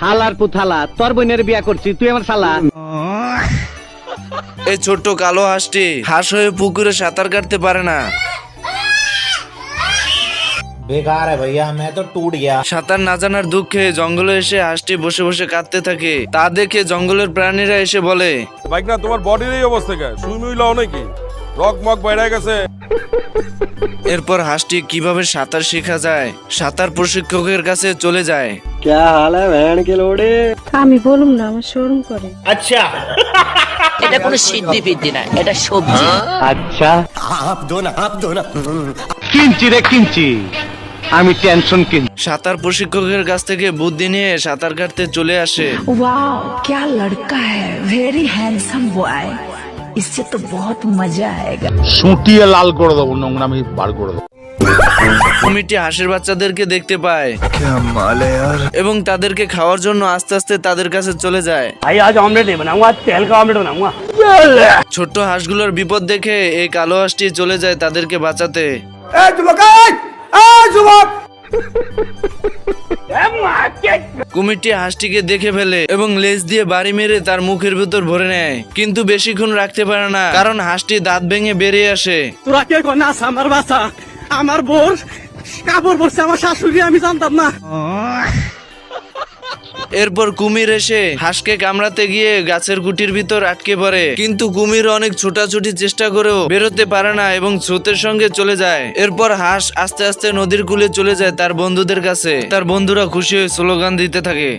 হালার পুথালা তোর বোনের বিয়া করছি তুই আমার শালা। এই ছোট্ট কালো হাঁসটি হাঁস হয়ে পুকুরে সাঁতার কাটতে পারে না। बेकार है भैया मैं तो टूट गया। সাঁতার না জানার দুঃখে জঙ্গলে এসে হাঁসটি বসে বসে কাঁদতে থাকে। তা দেখে জঙ্গলের প্রাণীরা এসে বলে, বাইক না তোমার বডির এই অবস্থা কে? সুই মুই লাও নাকি? রক মক বাইরে গেছে। এরপর হাঁসটি কিভাবে সাঁতার শেখা যায় সাঁতার প্রশিক্ষকের কাছে চলে যায়। আমি বলুম না, আমার শরম করে। अच्छा এটা কোনো সিদ্ধি ফিদ্ধি না, এটা সবজি। আচ্ছা आप दो ना কিনছি রে কিনছি, আমি টেনশন কিনছি। সাঁতার প্রশিক্ষকের কাছ থেকে বুদ্ধি নিয়ে সাঁতার কাটতে চলে আসে। वाह क्या लड़का है, वेरी हैंडसम बॉय, इससे तो बहुत मजा आएगा। সুটিয়ে লাল করে দেবো, নোংরামি বার করে দেবো। কুমিরটি হাঁসের বাচ্চাদেরকে দেখতে পায় এবং তাদেরকে খাওয়ার জন্য আস্তে আস্তে তাদের কাছে চলে যায়। ভাই আজ অমলেট नहीं बनाऊंगा, आज तेल का ऑमलेट बनाऊंगा। ছোট্ট হাঁসগুলোর বিপদ দেখে এই কালো হাঁসটি চলে যায় তাদেরকে বাঁচাতে। কুমিরটি হাঁসটিকে দেখে ফেলে এবং লেজ দিয়ে বাড়ি মেরে তার মুখের ভিতর ভরে নেয়, কিন্তু বেশিক্ষণ রাখতে পারে না কারণ হাঁসটি দাঁত ভেঙে বেরিয়ে আসে। তোরা কে কনাস আমার বাসা, আমার বোর কাপড় পরছে আমার শাশুড়ি, আমি জানতাম না। এরপর কুমির এসে হাঁসকে কামড়াতে গিয়ে গাছের গুটির ভিতর আটকে পড়ে, কিন্তু কুমির অনেক ছোটাছুটি চেষ্টা করেও বেরোতে পারে না এবং স্রোতের সঙ্গে চলে যায়। এরপর হাঁস আস্তে আস্তে নদীর কূলে চলে যায় তার বন্ধুদের কাছে। তার বন্ধুরা খুশি হয়ে স্লোগান দিতে থাকে।